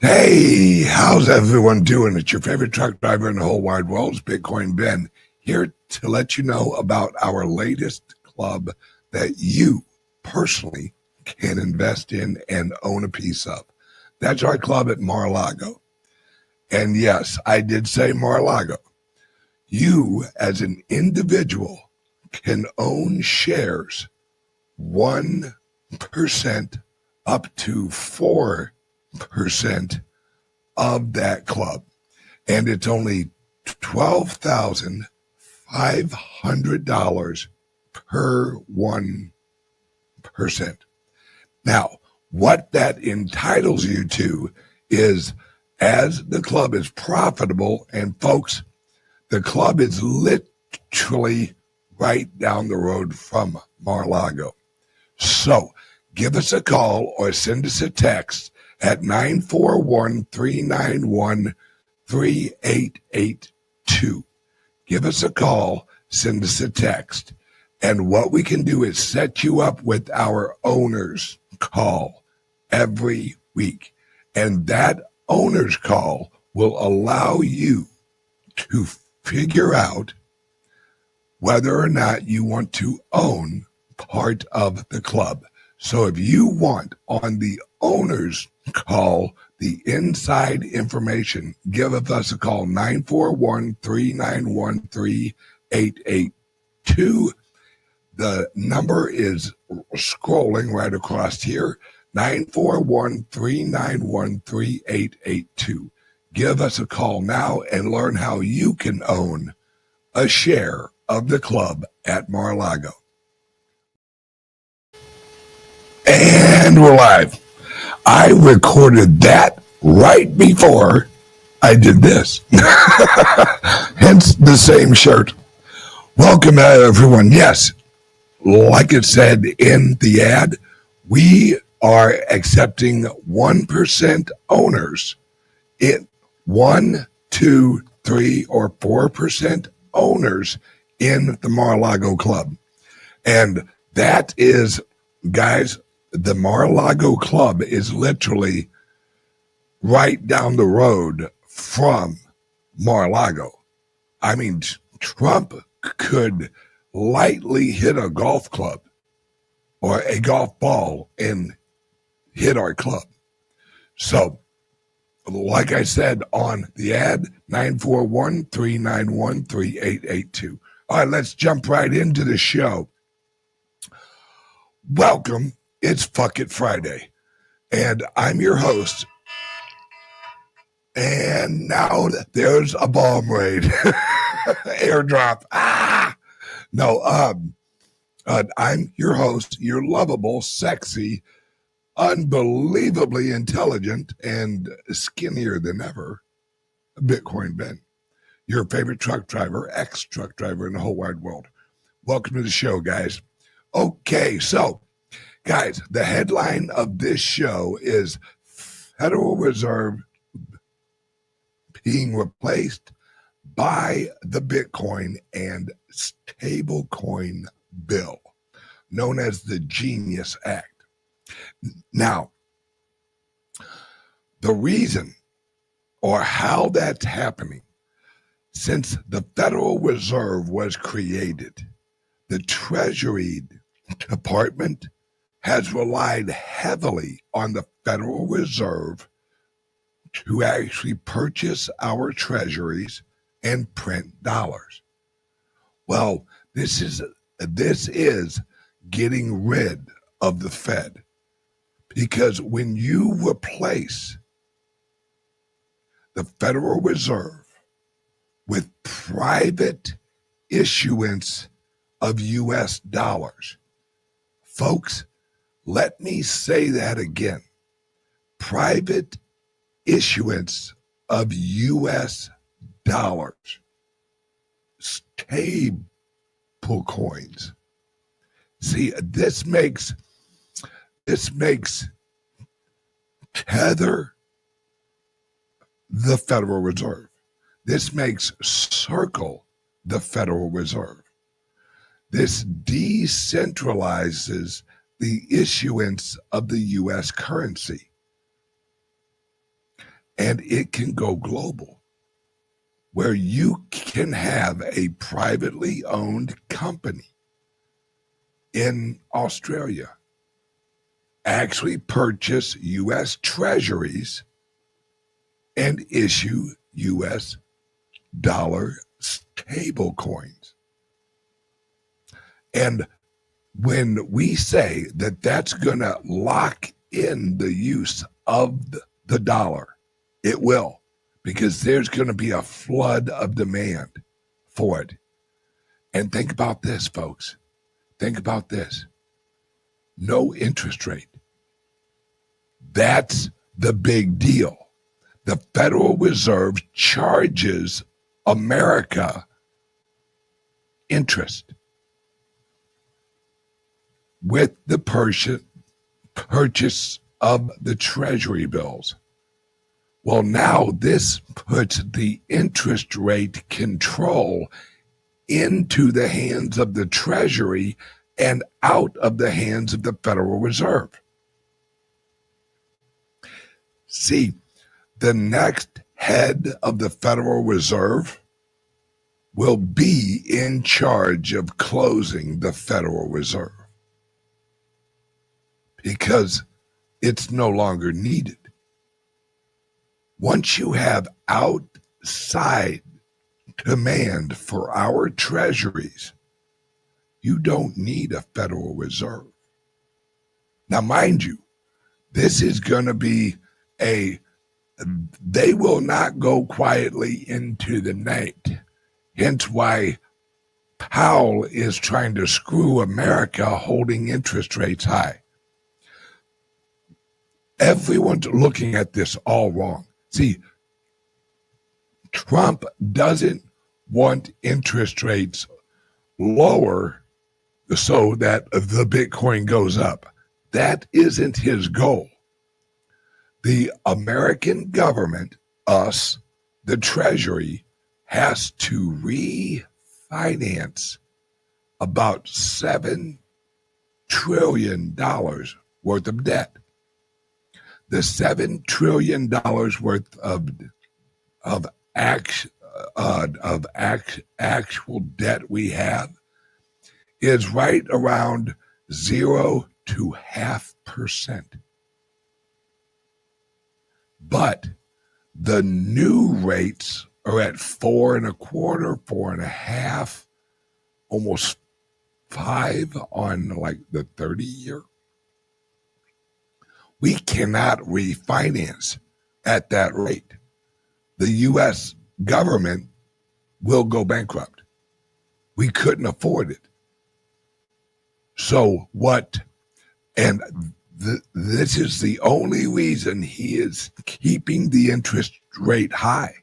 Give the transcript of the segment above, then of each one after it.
Hey, how's everyone doing? It's your favorite truck driver in the whole wide world, it's Bitcoin Ben, here to let you know about our latest club that you personally can invest in and own a piece of. That's our club at Mar-a-Lago. And yes, I did say Mar-a-Lago. You, as an individual, can own shares 1% up to 4% of that club. And it's only $12,500 per 1%. Now, what that entitles you to is, as the club is profitable, and folks, the club is literally right down the road from Mar-a-Lago. So give us a call or send us a text at 941-391-3882. Give us a call, send us a text. And what we can do is set you up with our owner's call every week. And that owner's call will allow you to figure out whether or not you want to own part of the club. So if you want on the owner's call the inside information, give us a call, 941-391-3882. The number is scrolling right across here, 941-391-3882. Give us a call now and learn how you can own a share of the club at Mar-a-Lago. And we're live. I recorded that right before I did this. Hence the same shirt. Welcome everyone. Yes, like it said in the ad, we are accepting 1% owners. In 1, 2, 3, or 4% owners in the Mar-a-Lago Club. And that is, guys, the Mar-a-Lago Club is literally right down the road from Mar-a-Lago. I mean, Trump could lightly hit a golf club or a golf ball and hit our club. So, like I said on the ad, 941-391-3882. All right, let's jump right into the show. Welcome. It's Fuck It Friday, and I'm your host. And now there's a bomb raid. Airdrop. No, I'm your host, your lovable, sexy, unbelievably intelligent, and skinnier than ever, Bitcoin Ben, your favorite truck driver, ex-truck driver in the whole wide world. Welcome to the show, guys. Okay, so, guys, the headline of this show is Federal Reserve being replaced by the Bitcoin and stablecoin bill, known as the Genius Act. Now, the reason or how that's happening, since the Federal Reserve was created, the Treasury Department has relied heavily on the Federal Reserve to actually purchase our treasuries and print dollars. Well, this is getting rid of the Fed, because when you replace the Federal Reserve with private issuance of U.S. dollars, folks, let me say that again. Private issuance of U.S. dollars, stable coins. See, this makes tether the Federal Reserve. This makes circle the Federal Reserve. This decentralizes the issuance of the U.S. currency. and it can go global, where you can have a privately owned company in Australia actually purchase U.S. treasuries and issue U.S. dollar stable coins. And when we say that that's going to lock in the use of the dollar, it will, because there's going to be a flood of demand for it. And think about this, folks. Think about this. No interest rate. That's the big deal. The Federal Reserve charges America interest with the purchase of the treasury bills. Well, now this puts the interest rate control into the hands of the Treasury and out of the hands of the Federal Reserve. See, the next head of the Federal Reserve will be in charge of closing the Federal Reserve because it's no longer needed. Once you have outside demand for our treasuries, you don't need a Federal Reserve. Now, mind you, this is going to be they will not go quietly into the night. Hence why Powell is trying to screw America, holding interest rates high. Everyone's looking at this all wrong. See, Trump doesn't want interest rates lower so that the Bitcoin goes up. That isn't his goal. The American government, us, the Treasury, has to refinance about $7 trillion worth of debt. The $7 trillion worth of actual debt we have is right around 0 to 0.5%. But the new rates are at 4.25%, 4.5%, almost 5% on like the 30-year. We cannot refinance at that rate. The U.S. government will go bankrupt. We couldn't afford it. So what, and this is the only reason he is keeping the interest rate high,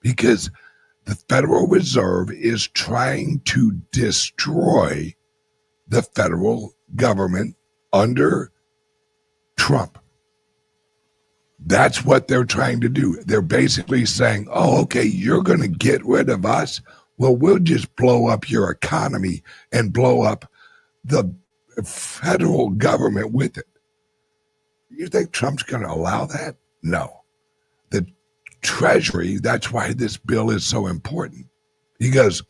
because the Federal Reserve is trying to destroy the federal government under Trump. That's what they're trying to do. They're basically saying, oh, okay, you're going to get rid of us. Well, we'll just blow up your economy and blow up the federal government with it. You think Trump's going to allow that? No. The Treasury, that's why this bill is so important. Because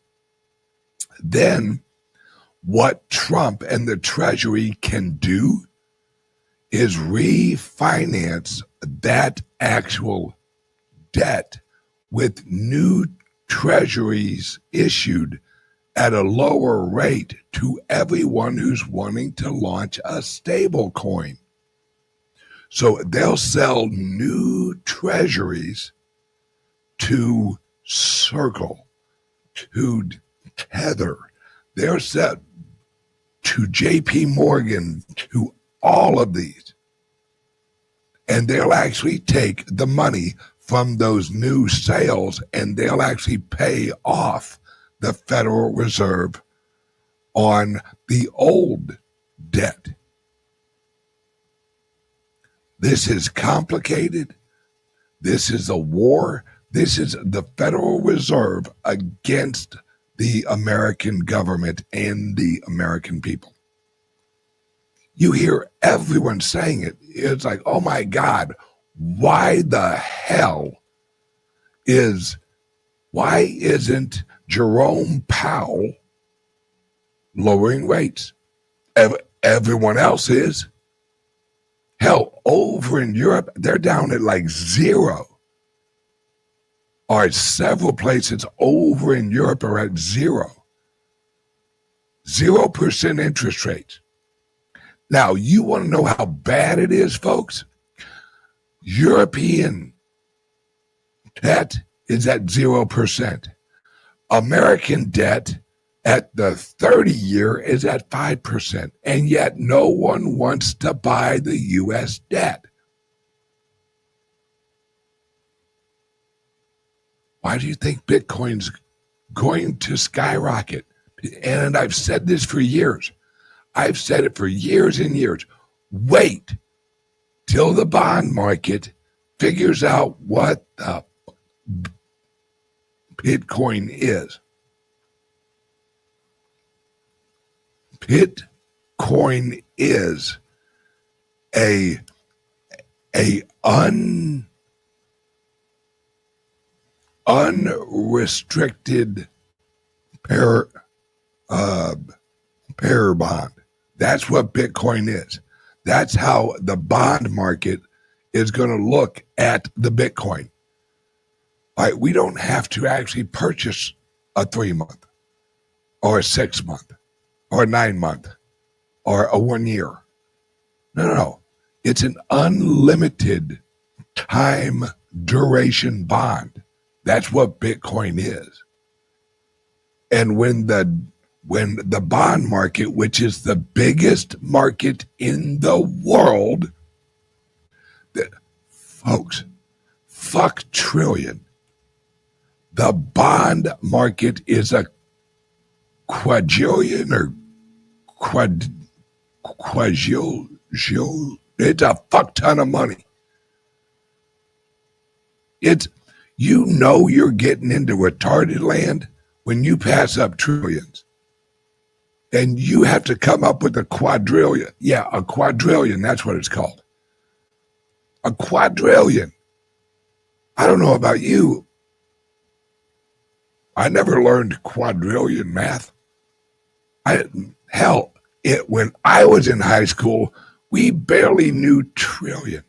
then what Trump and the Treasury can do is refinance that actual debt with new treasuries issued at a lower rate to everyone who's wanting to launch a stable coin. So they'll sell new treasuries to Circle, to Tether. They're set to JP Morgan, to all of these. And they'll actually take the money from those new sales and they'll actually pay off the Federal Reserve on the old debt. This is complicated. This is a war. This is the Federal Reserve against the American government and the American people. You hear everyone saying it. It's like, oh my God, why the hell why isn't Jerome Powell lowering rates? Everyone else is. Hell, over in Europe, they're down at like 0. Or several places over in Europe are at 0. 0% interest rates. Now, you want to know how bad it is, folks? European debt is at 0%. American debt at the 30-year is at 5%, and yet no one wants to buy the U.S. debt. Why do you think Bitcoin's going to skyrocket? And I've said this for years. I've said it for years and years. Wait till the bond market figures out what the Bitcoin is. Bitcoin is a unrestricted pair bond. That's what Bitcoin is. That's how the bond market is going to look at the Bitcoin. All right, we don't have to actually purchase a 3-month or a 6-month or a 9-month or a 1 year. No. It's an unlimited time duration bond. That's what Bitcoin is. And when the bond market, which is the biggest market in the world, folks, fuck trillion. The bond market is a quadrillion or quadrillion. It's a fuck ton of money. You're getting into retarded land when you pass up trillions. And you have to come up with a quadrillion. Yeah, a quadrillion, that's what it's called. A quadrillion. I don't know about you. I never learned quadrillion math. When I was in high school, we barely knew trillion.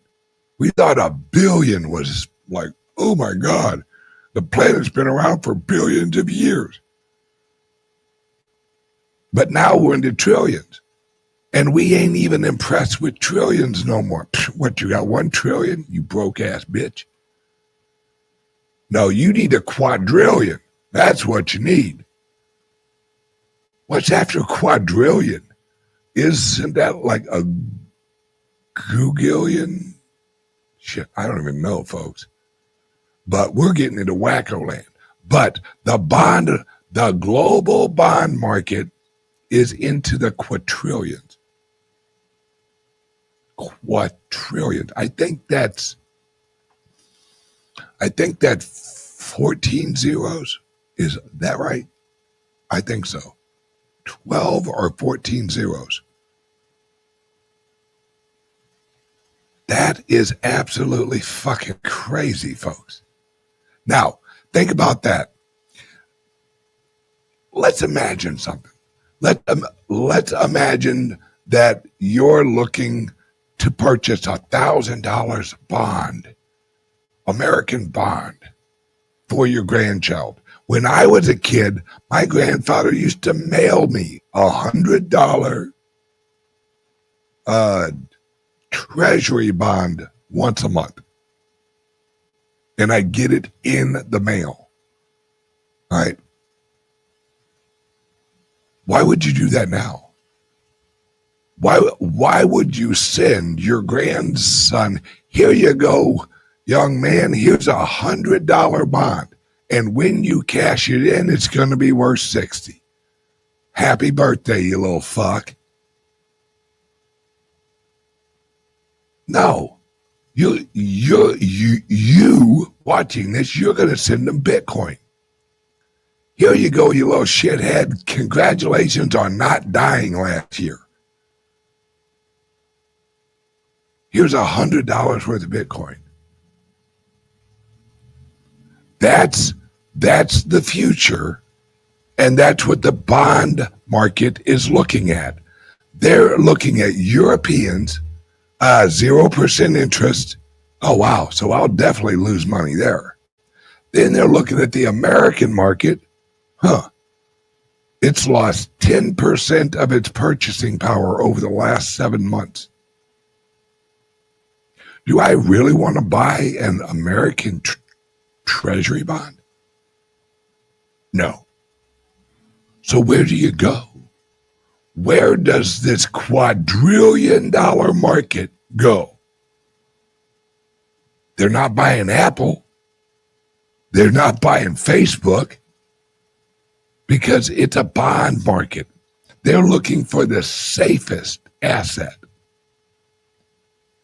We thought a billion was like, oh my God, the planet's been around for billions of years. But now we're into trillions. And we ain't even impressed with trillions no more. What, you got 1 trillion? You broke ass bitch. No, you need a quadrillion. That's what you need. What's after a quadrillion? Isn't that like a googillion? Shit, I don't even know, folks. But we're getting into wacko land. But the global bond market is into the quadrillions. Quadrillions. I think that 14 zeros. Is that right? I think so. 12 or 14 zeros. That is absolutely fucking crazy, folks. Now, think about that. Let's imagine something. Let's imagine that you're looking to purchase $1,000 bond, American bond, for your grandchild. When I was a kid, my grandfather used to mail me $100 treasury bond once a month. And I get it in the mail. All right. Why would you do that now? Why would you send your grandson, here you go, young man, here's $100 bond. And when you cash it in, it's going to be worth 60. Happy birthday, you little fuck. No. You watching this, you're going to send them Bitcoin. Here you go, you little shithead. Congratulations on not dying last year. Here's $100 worth of Bitcoin. That's the future, and that's what the bond market is looking at. They're looking at Europeans, 0% interest. Oh, wow. So I'll definitely lose money there. Then they're looking at the American market. It's lost 10% of its purchasing power over the last 7 months. Do I really want to buy an American treasury bond? No. So where do you go? Where does this quadrillion-dollar market go? They're not buying Apple. They're not buying Facebook because it's a bond market. They're looking for the safest asset.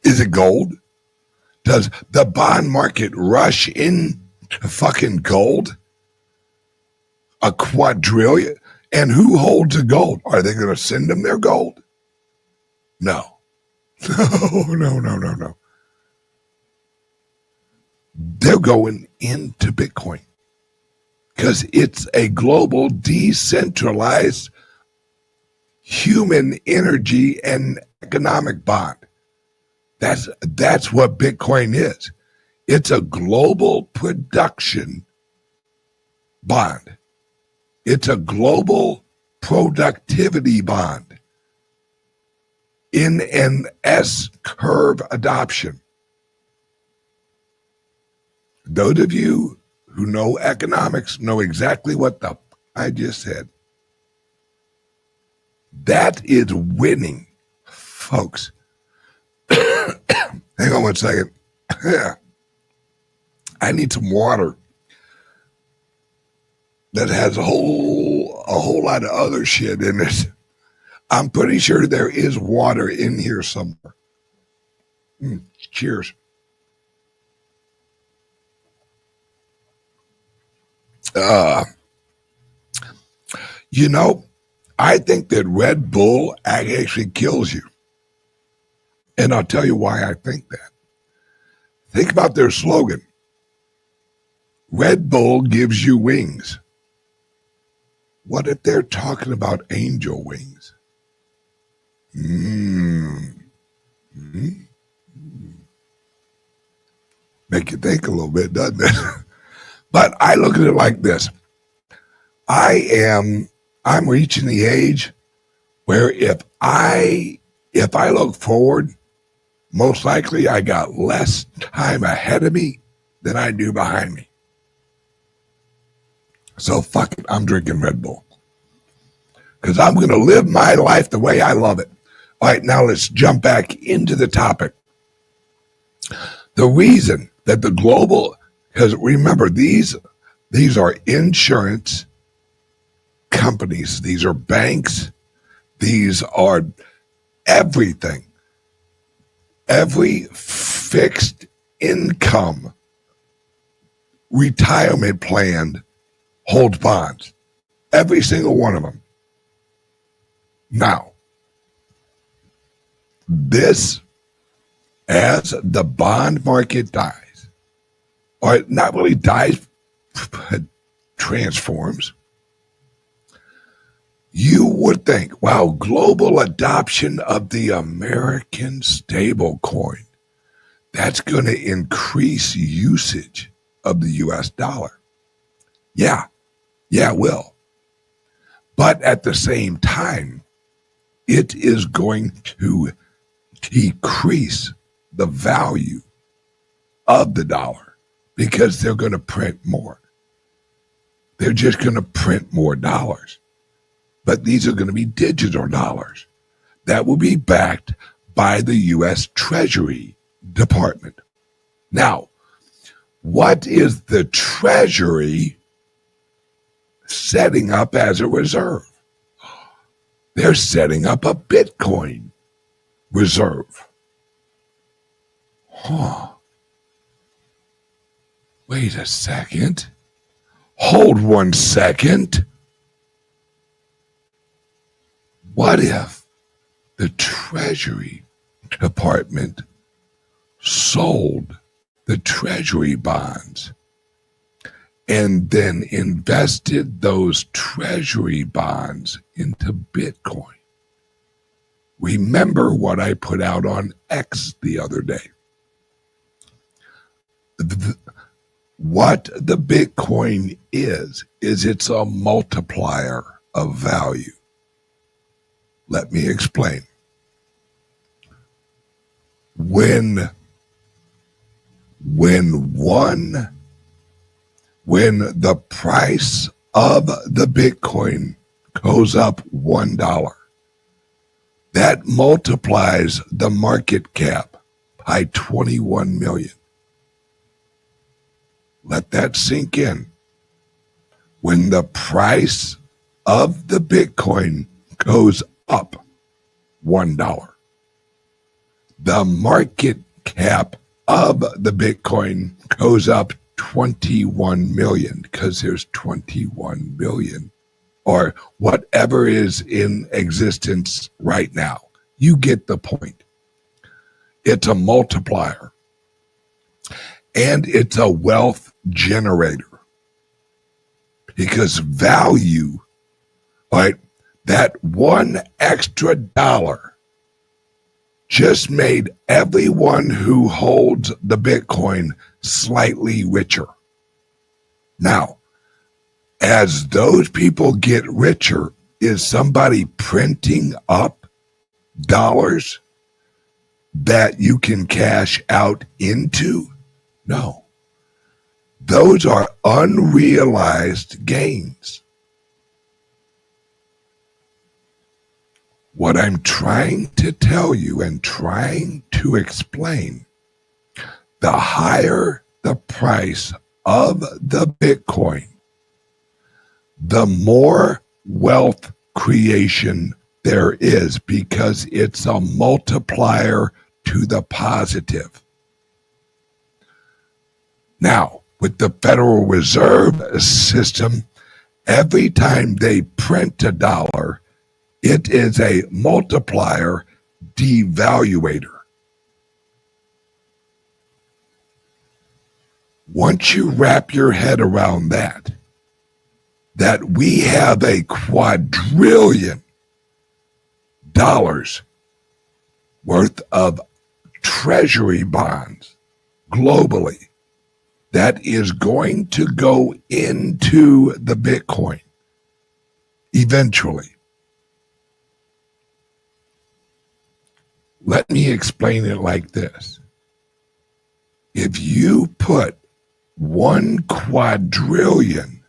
Is it gold? Does the bond market rush in fucking gold? A quadrillion? And who holds the gold? Are they going to send them their gold? No. No. They're going into Bitcoin because it's a global, decentralized human energy and economic bond. That's what Bitcoin is. It's a global production bond. It's a global productivity bond in an S-curve adoption. Those of you who know economics know exactly what the I just said. That is winning, folks. Hang on one second. I need some water that has a whole lot of other shit in it. I'm pretty sure there is water in here somewhere. Cheers. You know, I think that Red Bull actually kills you. And I'll tell you why I think that. Think about their slogan. Red Bull gives you wings. What if they're talking about angel wings? Make you think a little bit, doesn't it? But I look at it like this. I'm reaching the age where if I look forward, most likely I got less time ahead of me than I do behind me. So fuck it, I'm drinking Red Bull. Because I'm going to live my life the way I love it. All right, now let's jump back into the topic. The reason that the global, because remember, these are insurance companies. These are banks. These are everything. Every fixed income retirement plan holds bonds. Every single one of them. Now, this, as the bond market dies, or not really dies, but transforms, you would think, wow, global adoption of the American stable coin, that's going to increase usage of the US dollar. Yeah, it will. But at the same time, it is going to decrease the value of the dollar because they're going to print more. They're just going to print more dollars. But these are going to be digital dollars that will be backed by the U.S. Treasury Department. Now, what is the Treasury setting up as a reserve? They're setting up a Bitcoin reserve. Wait a second. Hold 1 second. What if the Treasury Department sold the Treasury bonds and then invested those treasury bonds into Bitcoin. Remember what I put out on X the other day. What the Bitcoin is it's a multiplier of value. Let me explain. When the price of the Bitcoin goes up $1, that multiplies the market cap by 21 million. Let that sink in. When the price of the Bitcoin goes up $1, the market cap of the Bitcoin goes up 21 million, because there's 21 billion or whatever is in existence right now. You get the point. It's a multiplier, and it's a wealth generator, because value, right, that one extra dollar just made everyone who holds the Bitcoin slightly richer. Now, as those people get richer, is somebody printing up dollars that you can cash out into? No. Those are unrealized gains. What I'm trying to tell you and trying to explain, the higher the price of the Bitcoin, the more wealth creation there is, because it's a multiplier to the positive. Now, with the Federal Reserve System, every time they print a dollar, it is a multiplier devaluator. Once you wrap your head around that we have a $250 billion worth of treasury bonds globally that is going to go into the Bitcoin eventually. Let me explain it like this. If you put $1 quadrillion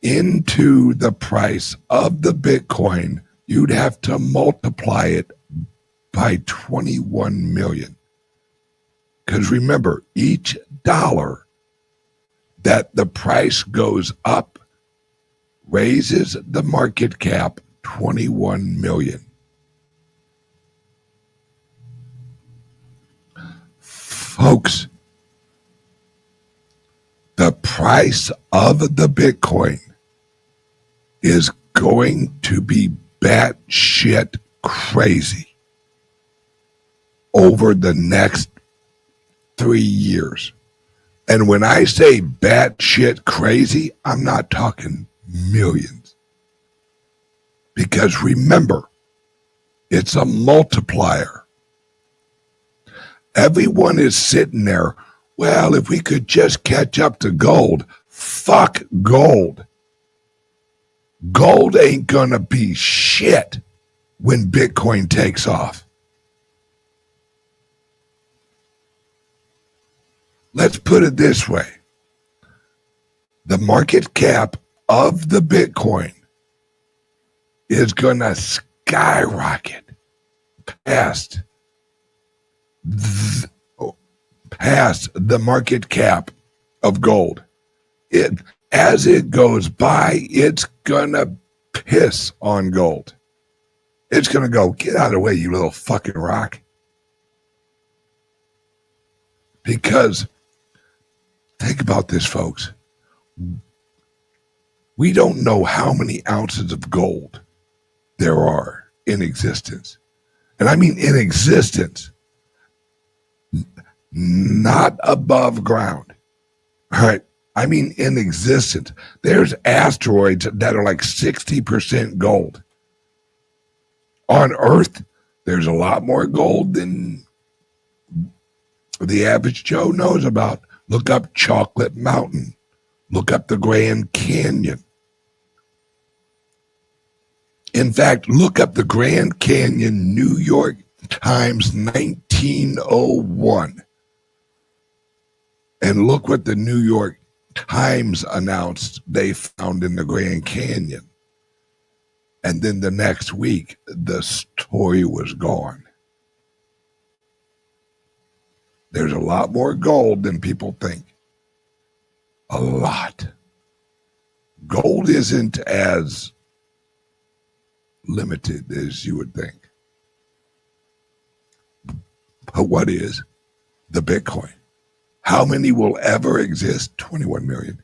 into the price of the Bitcoin, you'd have to multiply it by 21 million. Because remember, each dollar that the price goes up raises the market cap 21 million. Folks, the price of the Bitcoin is going to be batshit crazy over the next 3 years. And when I say batshit crazy, I'm not talking millions. Because remember, it's a multiplier. Everyone is sitting there, well, if we could just catch up to gold. Fuck gold. Gold ain't gonna be shit when Bitcoin takes off. Let's put it this way. The market cap of the Bitcoin is gonna skyrocket past the market cap of gold. As it goes by, it's gonna piss on gold. It's gonna go, get out of the way, you little fucking rock. Because think about this, folks. We don't know how many ounces of gold there are in existence. And I mean in existence. not above ground. All right. I mean, in existence. There's asteroids that are like 60% gold. On Earth, there's a lot more gold than the average Joe knows about. Look up Chocolate Mountain. Look up the Grand Canyon. In fact, look up the Grand Canyon, New York Times, 1901. And look what the New York Times announced they found in the Grand Canyon. And then the next week, the story was gone. There's a lot more gold than people think. A lot. Gold isn't as limited as you would think. But what is the Bitcoin? How many will ever exist? 21 million.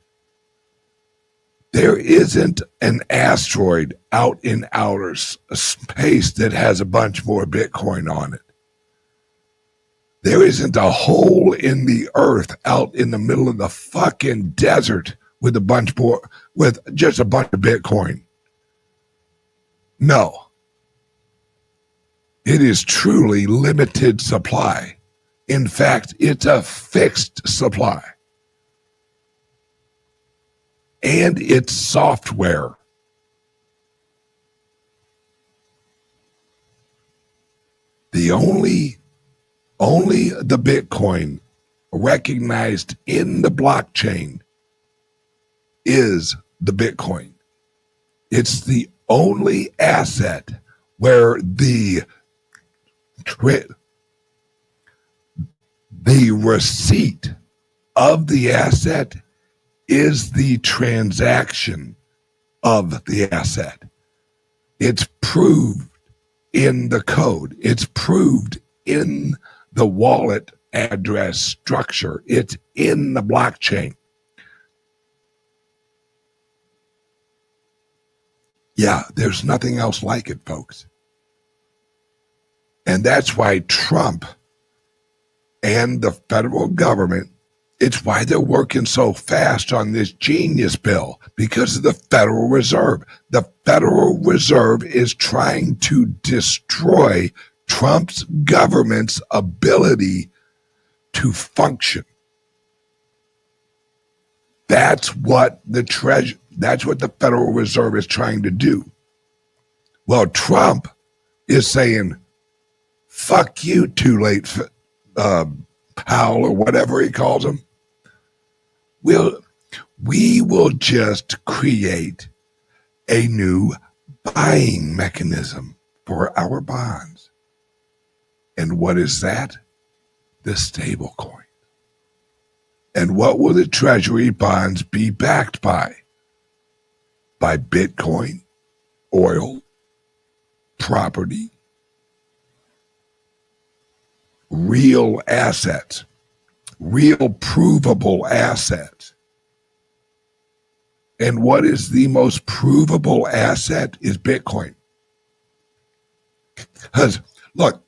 There isn't an asteroid out in outer space that has a bunch more Bitcoin on it. There isn't a hole in the earth out in the middle of the fucking desert with just a bunch of Bitcoin. No. It is truly limited supply. In fact, it's a fixed supply. And it's software. The only the Bitcoin recognized in the blockchain is the Bitcoin. It's the only asset where the receipt of the asset is the transaction of the asset. It's proved in the code. It's proved in the wallet address structure. It's in the blockchain. Yeah, there's nothing else like it, folks. And that's why Trump and the federal government, it's why they're working so fast on this genius bill, because of the Federal Reserve. The Federal Reserve is trying to destroy Trump's government's ability to function. That's what the Federal Reserve is trying to do. Well, Trump is saying, fuck you, too late, Powell, or whatever he calls him. We will just create a new buying mechanism for our bonds. And what is that? The stable coin. And what will the treasury bonds be backed by? By Bitcoin, oil, property, real assets, real provable assets. And what is the most provable asset is Bitcoin. Because, look,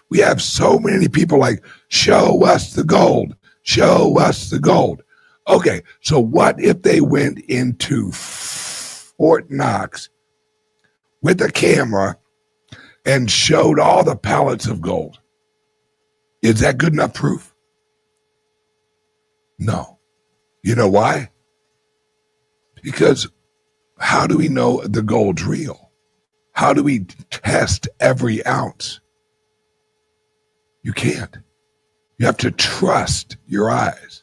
we have so many people like, show us the gold, show us the gold. Okay, so what if they went into Fort Knox with a camera and showed all the pallets of gold? Is that good enough proof? No. You know why? Because how do we know the gold's real? How do we test every ounce? You can't. You have to trust your eyes.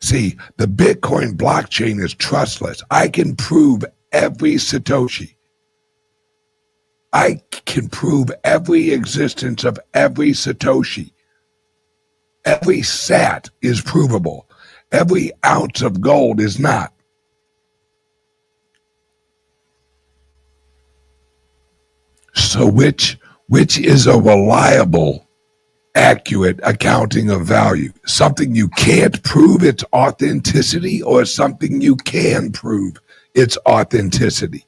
See, the Bitcoin blockchain is trustless. I can prove every Satoshi. I can prove every existence of every Satoshi. Every sat is provable. Every ounce of gold is not. So which is a reliable, accurate accounting of value? Something you can't prove its authenticity, or something you can prove its authenticity?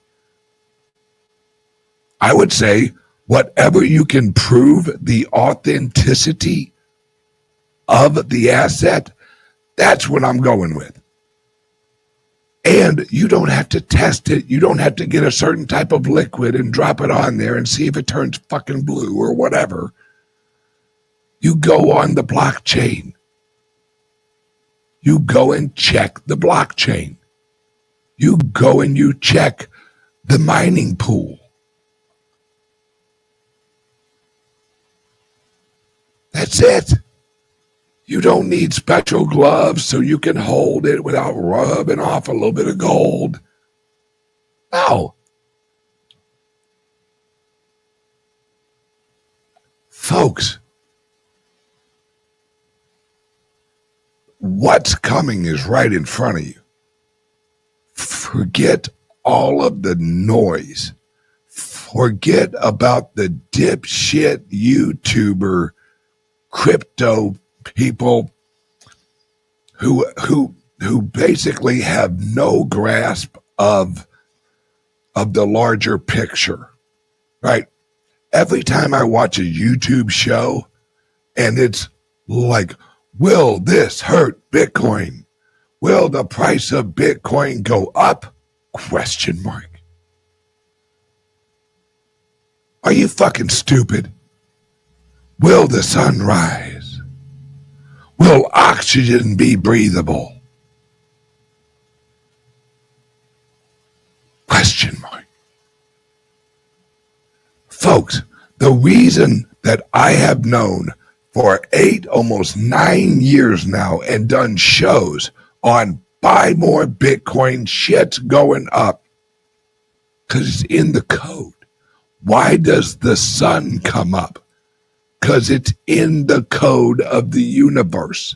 I would say Whatever you can prove the authenticity of the asset, that's what I'm going with. And you don't have to test it. You don't have to get a certain type of liquid and drop it on there and see if it turns fucking blue or whatever. You go on the blockchain. You go and check the blockchain. You go and you check the mining pool. That's it. You don't need special gloves so you can hold it without rubbing off a little bit of gold. No. Folks, what's coming is right in front of you. Forget all of the noise. Forget about the dipshit YouTuber crypto people who basically have no grasp of the larger picture, right? Every time I watch a YouTube show and it's like, will this hurt Bitcoin? Will the price of Bitcoin go up? Question mark. Are you fucking stupid? Will the sun rise? Will oxygen be breathable? Question mark. Folks, the reason that I have known for 8, almost 9 years now and done shows on buy more Bitcoin, shit's going up, because it's in the code. Why does the sun come up? Because it's in the code of the universe.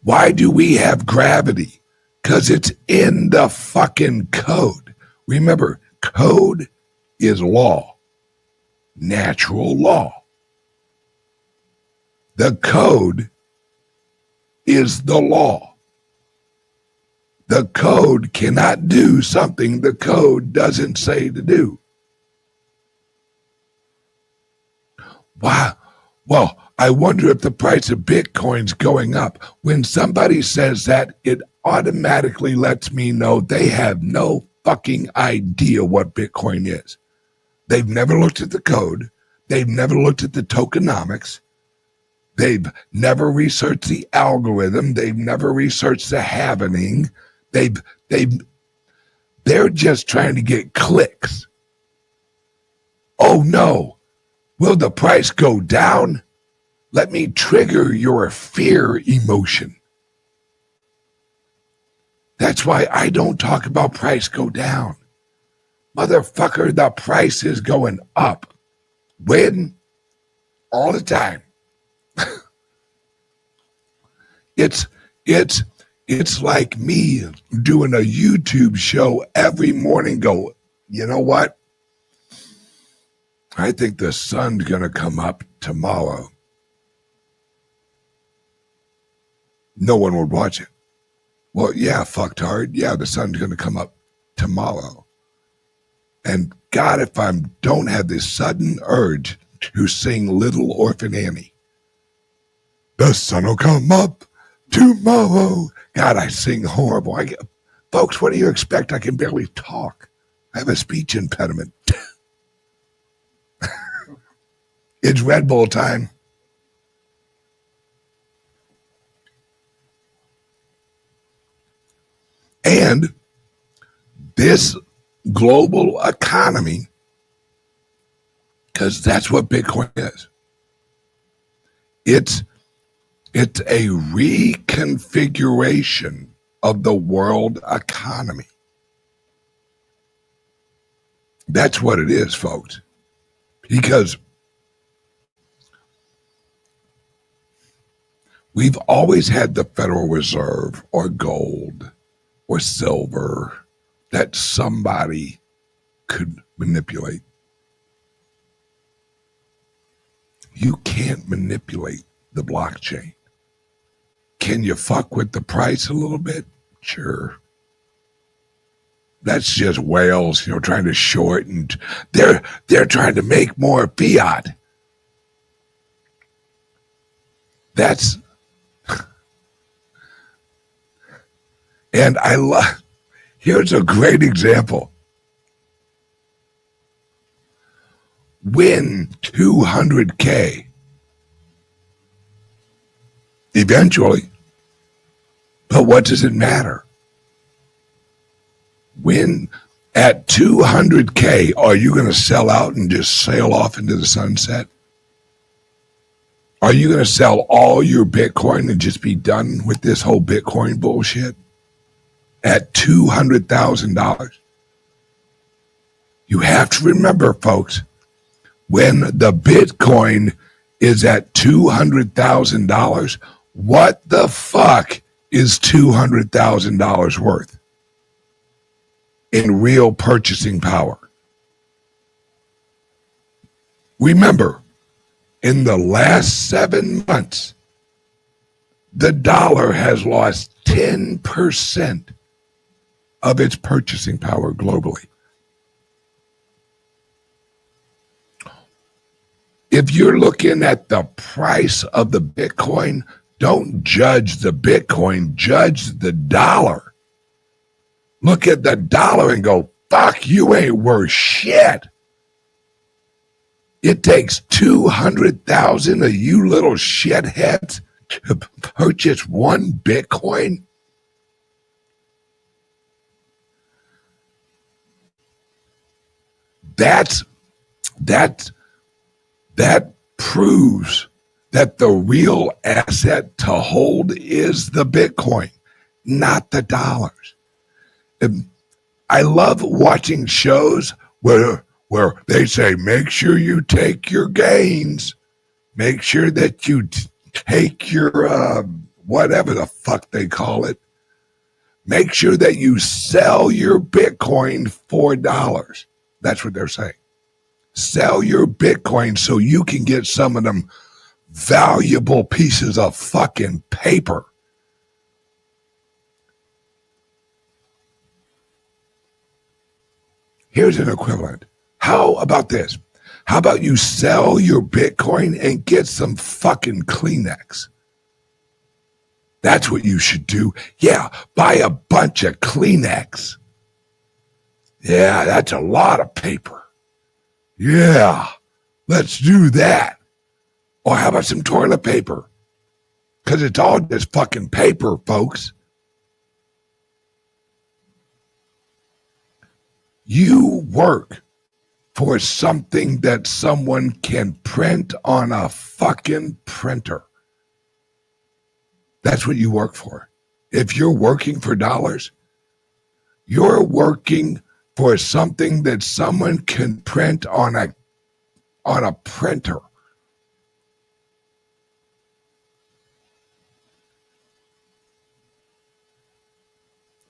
Why do we have gravity? Because it's in the fucking code. Remember, code is law, natural law. The code is the law. The code cannot do something the code doesn't say to do. Wow. Well, I wonder if the price of Bitcoin's going up. When somebody says that, it automatically lets me know they have no fucking idea what Bitcoin is. They've never looked at the code. They've never looked at the tokenomics. They've never researched the algorithm. They've never researched the halvening. They're just trying to get clicks. Oh no. Will the price go down? Let me trigger your fear emotion. That's why I don't talk about price go down. Motherfucker, the price is going up. When? All the time. It's like me doing a YouTube show every morning go, you know what? I think the sun's going to come up tomorrow. No one would watch it. Well, yeah, fucktard. Yeah, the sun's going to come up tomorrow. And God, if I don't have this sudden urge to sing Little Orphan Annie. The sun will come up tomorrow. God, I sing horrible. Folks, what do you expect? I can barely talk. I have a speech impediment. It's Red Bull time. And this global economy, because that's what Bitcoin is. It's a reconfiguration of the world economy. That's what it is, folks. Because we've always had the Federal Reserve or gold or silver that somebody could manipulate. You can't manipulate the blockchain. Can you fuck with the price a little bit? Sure. That's just whales, trying to short, and they're trying to make more fiat. That's, and I love, here's a great example. Win 200K eventually, but what does it matter? When at 200K, are you going to sell out and just sail off into the sunset? Are you going to sell all your Bitcoin and just be done with this whole Bitcoin bullshit? At $200,000. You have to remember, folks, when the Bitcoin is at $200,000, what the fuck is $200,000 worth in real purchasing power? Remember, in the last 7 months, the dollar has lost 10% of its purchasing power globally. If you're looking at the price of the Bitcoin, don't judge the Bitcoin, judge the dollar. Look at the dollar and go, fuck, you ain't worth shit. It takes 200,000 of you little shitheads to purchase one Bitcoin. That proves that the real asset to hold is the Bitcoin, not the dollars. I love watching shows where they say, make sure you take your gains. Make sure that you take your, whatever the fuck they call it. Make sure that you sell your Bitcoin for dollars. That's what they're saying. Sell your Bitcoin so you can get some of them valuable pieces of fucking paper. Here's an equivalent. How about this? How about you sell your Bitcoin and get some fucking Kleenex? That's what you should do. Yeah, buy a bunch of Kleenex. Yeah, that's a lot of paper. Yeah, let's do that. Or how about some toilet paper? Because it's all just fucking paper, folks. You work for something that someone can print on a fucking printer. That's what you work for. If you're working for dollars, you're working for something that someone can print on a printer.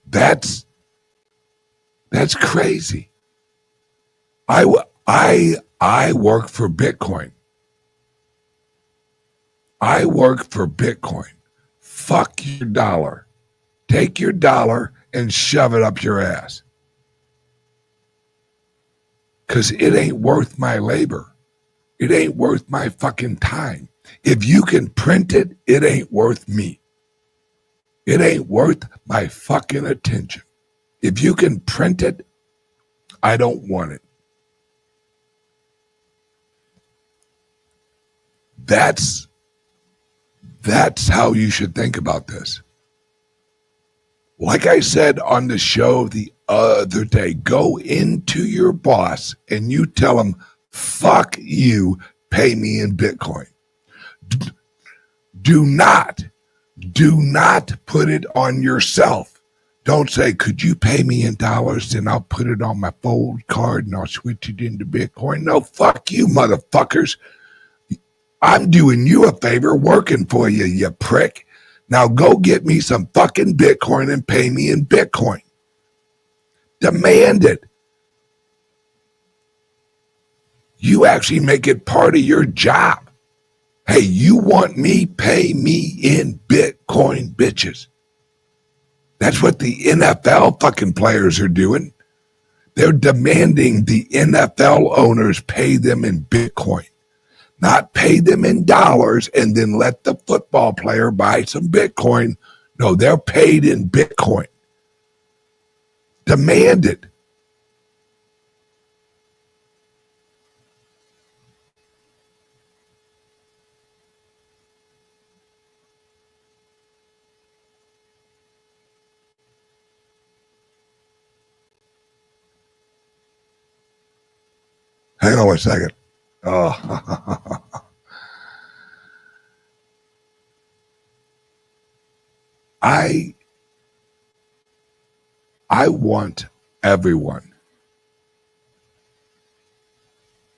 That's crazy. I work for Bitcoin. I work for Bitcoin. Fuck your dollar. Take your dollar and shove it up your ass. Because it ain't worth my labor. It ain't worth my fucking time. If you can print it, it ain't worth me. It ain't worth my fucking attention. If you can print it, I don't want it. That's how you should think about this. Like I said on the show the other day, go into your boss and you tell him, fuck you, pay me in Bitcoin. Do not put it on yourself. Don't say, could you pay me in dollars and I'll put it on my Fold card and I'll switch it into Bitcoin. No, fuck you, motherfuckers. I'm doing you a favor working for you, you prick. Now go get me some fucking Bitcoin and pay me in Bitcoin. Demand it. You actually make it part of your job. Hey, you want me? Pay me in Bitcoin, bitches. That's what the NFL fucking players are doing. They're demanding the NFL owners pay them in Bitcoin, not pay them in dollars and then let the football player buy some Bitcoin. No, they're paid in Bitcoin. Demand it. Hang on one second. Oh. I want everyone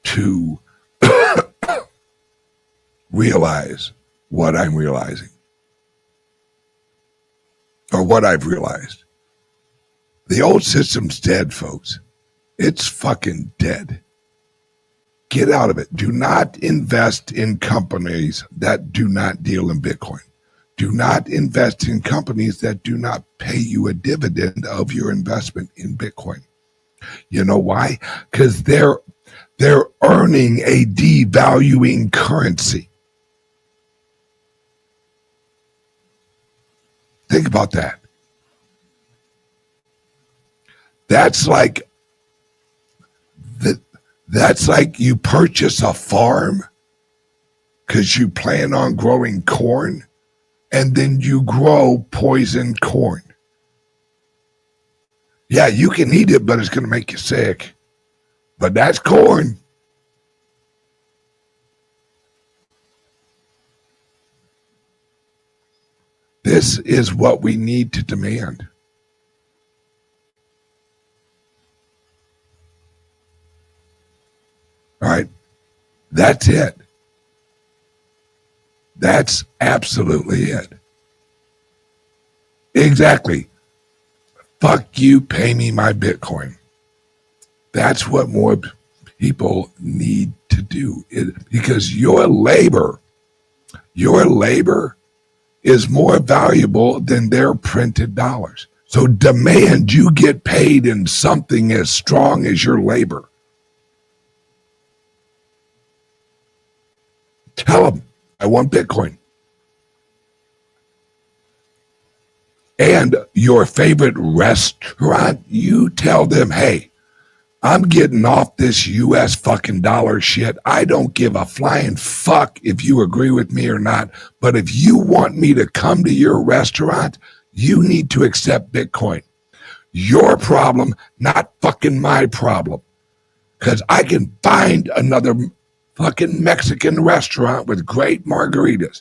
to realize what I'm realizing, or what I've realized. The old system's dead, folks. It's fucking dead. Get out of it. Do not invest in companies that do not deal in Bitcoin. Do not invest in companies that do not pay you a dividend of your investment in Bitcoin. You know why? Because they're earning a devaluing currency. Think about that. That's like you purchase a farm because you plan on growing corn, and then you grow poison corn. Yeah, you can eat it, but it's going to make you sick. But that's corn. This is what we need to demand. All right. That's it. That's absolutely it. Exactly. Fuck you, pay me my Bitcoin. That's what more people need to do, because your labor is more valuable than their printed dollars. So demand you get paid in something as strong as your labor. Tell them, I want Bitcoin. And your favorite restaurant, you tell them, hey, I'm getting off this US fucking dollar shit. I don't give a flying fuck if you agree with me or not. But if you want me to come to your restaurant, you need to accept Bitcoin. Your problem, not fucking my problem. Because I can find another fucking Mexican restaurant with great margaritas.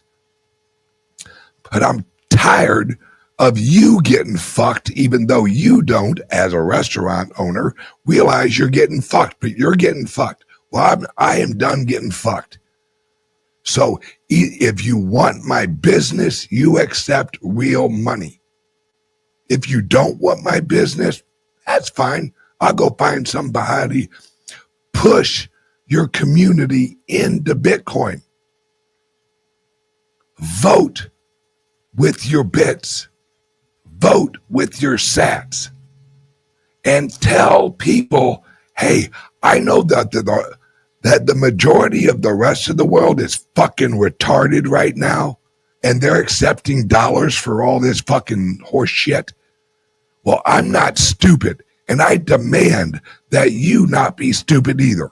But I'm tired of you getting fucked, even though you don't, as a restaurant owner, realize you're getting fucked, but you're getting fucked. Well, I am done getting fucked. So if you want my business, you accept real money. If you don't want my business, that's fine. I'll go find somebody. Push your community into Bitcoin. Vote with your bits. Vote with your sats. And tell people, hey, I know that the majority of the rest of the world is fucking retarded right now, and they're accepting dollars for all this fucking horse shit. Well, I'm not stupid, and I demand that you not be stupid either.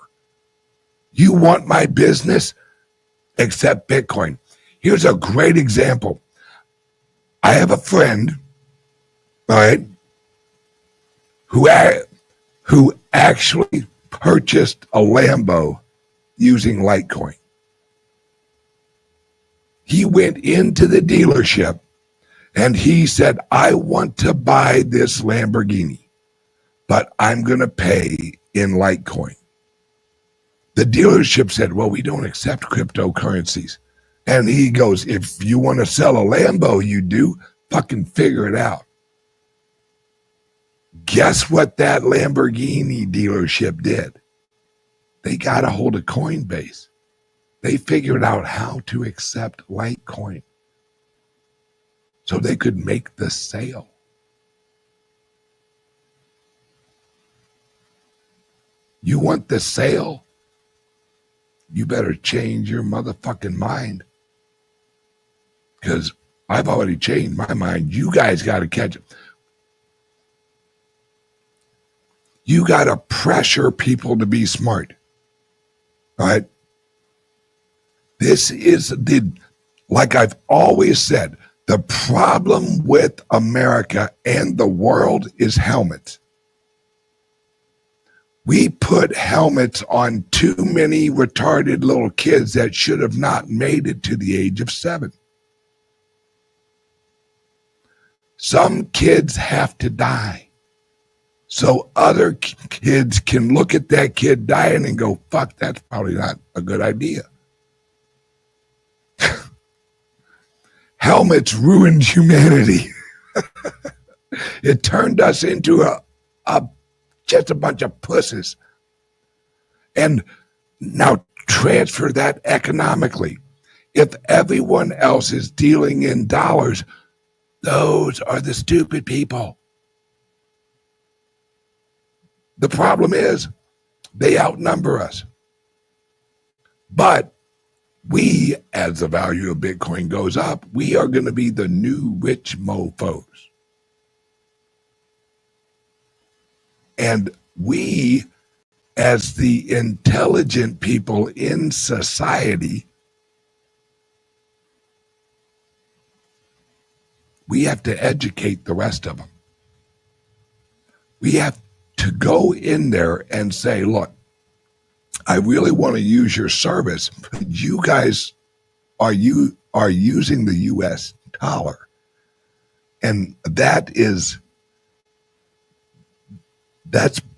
You want my business? Accept Bitcoin. Here's a great example. I have a friend, all right, who actually purchased a Lambo using Litecoin. He went into the dealership and he said, I want to buy this Lamborghini, but I'm going to pay in Litecoin. The dealership said, well, we don't accept cryptocurrencies. And he goes, if you want to sell a Lambo, you do, fucking figure it out. Guess what that Lamborghini dealership did? They got a hold of Coinbase. They figured out how to accept Litecoin so they could make the sale. So they You want the sale? You better change your motherfucking mind. Because I've already changed my mind. You guys got to catch it. You got to pressure people to be smart. All right? This is like I've always said, the problem with America and the world is helmets. We put helmets on too many retarded little kids that should have not made it to the age of 7. Some kids have to die so other kids can look at that kid dying and go, fuck, that's probably not a good idea. Helmets ruined humanity. It turned us into just a bunch of pussies. And now transfer that economically. If everyone else is dealing in dollars, those are the stupid people. The problem is they outnumber us. But we, as the value of Bitcoin goes up, we are going to be the new rich mofos. And we, as the intelligent people in society, we have to educate the rest of them. We have to go in there and say, look, I really want to use your service. You guys are using the US dollar. And that's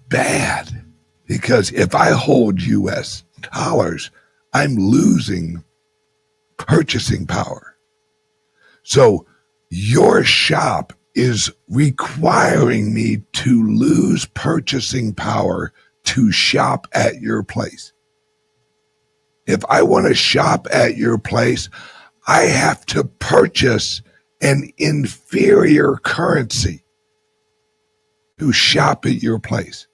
bad, because if I hold US dollars, I'm losing purchasing power. So your shop is requiring me to lose purchasing power to shop at your place. If I want to shop at your place, I have to purchase an inferior currency to shop at your place.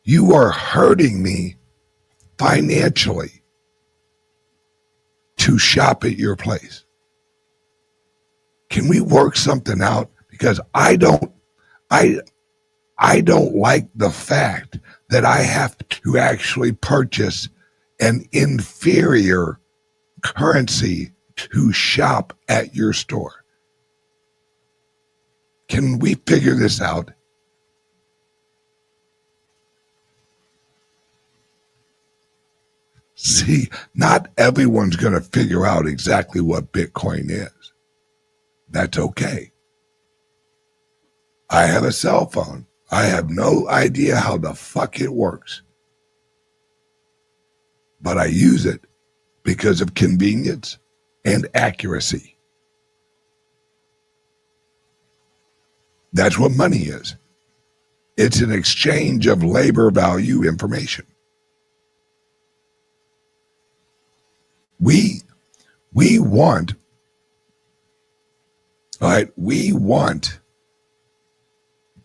You are hurting me financially to shop at your place. Can we work something out? Because I don't like the fact that I have to actually purchase an inferior currency to shop at your store. Can we figure this out? See, not everyone's going to figure out exactly what Bitcoin is. That's okay. I have a cell phone. I have no idea how the fuck it works. But I use it because of convenience and accuracy. That's what money is. It's an exchange of labor value information. We want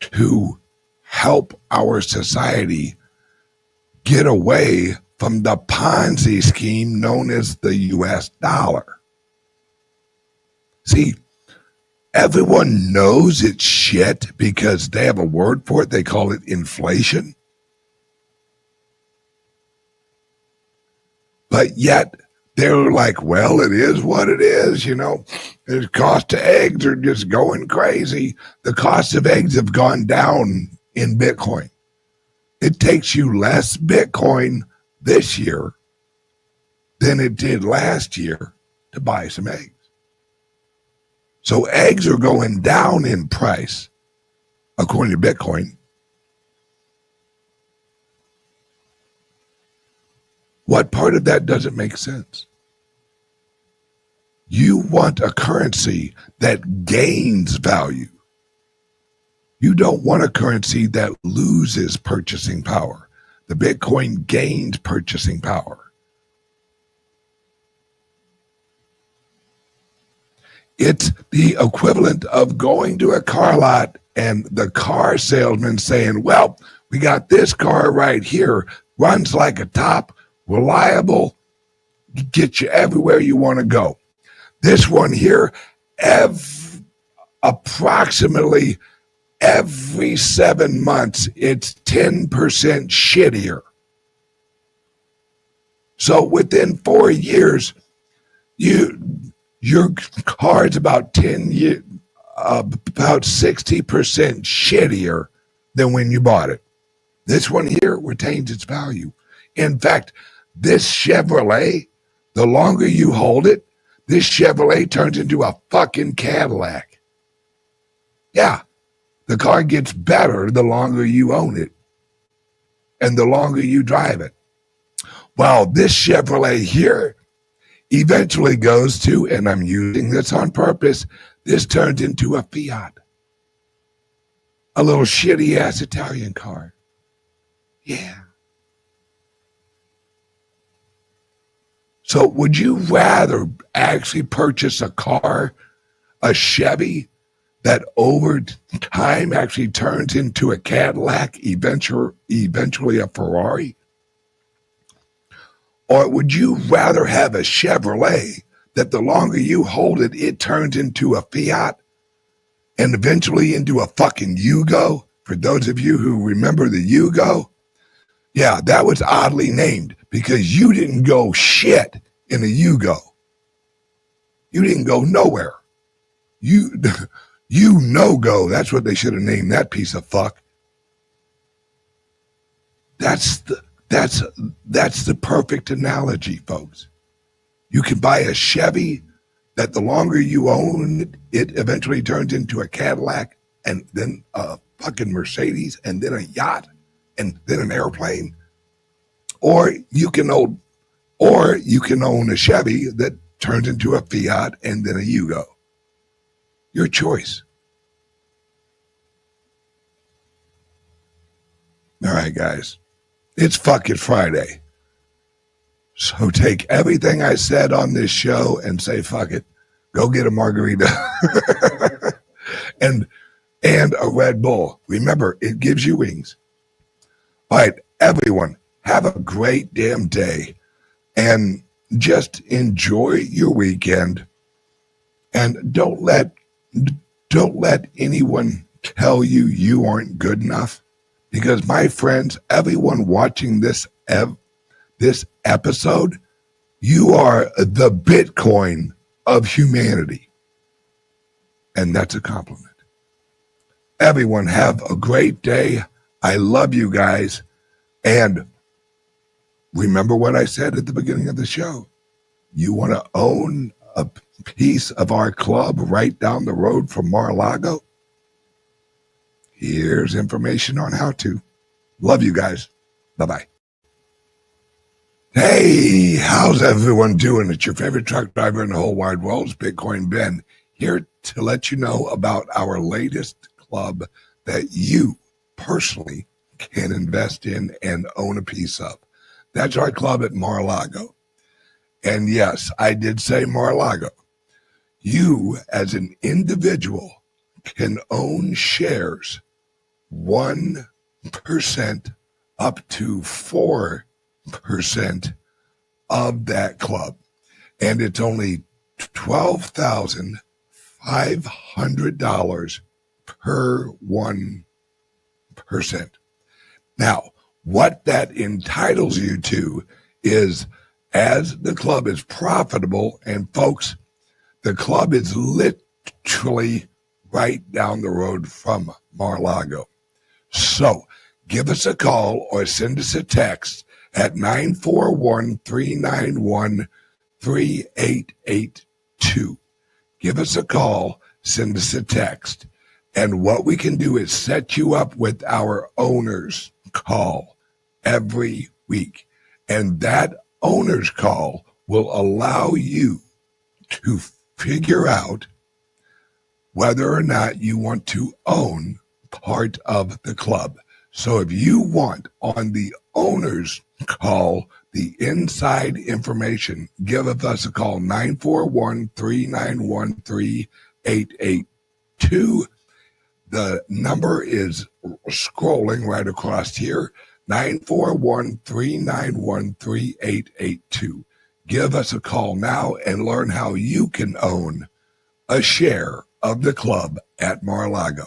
to help our society get away from the Ponzi scheme known as the US dollar. See, everyone knows it's shit because they have a word for it. They call it inflation. But yet they're like, well, it is what it is, you know. The cost of eggs are just going crazy. The cost of eggs have gone down in Bitcoin. It takes you less Bitcoin this year than it did last year to buy some eggs. So eggs are going down in price, according to Bitcoin. What part of that doesn't make sense? You want a currency that gains value. You don't want a currency that loses purchasing power. The Bitcoin gained purchasing power. It's the equivalent of going to a car lot and the car salesman saying, well, We got this car right here, runs like a top, reliable, get you everywhere you want to go. This one here, approximately every 7 months, it's 10% shittier. So within 4 years, your car's about 10 years, about 60% shittier than when you bought it. This one here retains its value. In fact, this Chevrolet, the longer you hold it, this Chevrolet turns into a fucking Cadillac. Yeah, the car gets better the longer you own it and the longer you drive it. Well, this Chevrolet here eventually goes to, and I'm using this on purpose, this turns into a Fiat. A little shitty ass Italian car. Yeah. So would you rather actually purchase a car, a Chevy, that over time actually turns into a Cadillac, eventually a Ferrari? Or would you rather have a Chevrolet that the longer you hold it, it turns into a Fiat and eventually into a fucking Yugo? For those of you who remember the Yugo, yeah, that was oddly named because you didn't go shit in a Yugo. You didn't go nowhere. You no-go. That's what they should have named that piece of fuck. That's the perfect analogy, folks. You can buy a Chevy that the longer you own it, it eventually turns into a Cadillac and then a fucking Mercedes and then a yacht and then an airplane. Or you can own a Chevy that turns into a Fiat and then a Yugo. Your choice. All right, guys. It's fucking Friday. So take everything I said on this show and say, fuck it. Go get a margarita and a Red Bull. Remember, it gives you wings. All right, everyone, have a great damn day and just enjoy your weekend. And don't let anyone tell you aren't good enough. Because my friends, everyone watching this episode, you are the Bitcoin of humanity. And that's a compliment. Everyone have a great day. I love you guys. And remember what I said at the beginning of the show. You want to own a piece of our club right down the road from Mar-a-Lago? Here's information on how to. Love you guys. Bye-bye. Hey, how's everyone doing? It's your favorite truck driver in the whole wide world, Bitcoin Ben, here to let you know about our latest club that you personally can invest in and own a piece of. That's our club at Mar-a-Lago. And yes, I did say Mar-a-Lago. You, as an individual, can own shares 1% up to 4% of that club. And it's only $12,500 per 1%. Now, what that entitles you to is, as the club is profitable, and folks, the club is literally right down the road from Mar-a-Lago. So give us a call or send us a text at 941-391-3882. Give us a call, send us a text. And what we can do is set you up with our owner's call every week. And that owner's call will allow you to figure out whether or not you want to own part of the club. So if you want on the owner's call the inside information, give us a call, 941-391-3882. The number is scrolling right across here, 941-391-3882. Give us a call now and learn how you can own a share of the club at Mar-a-Lago.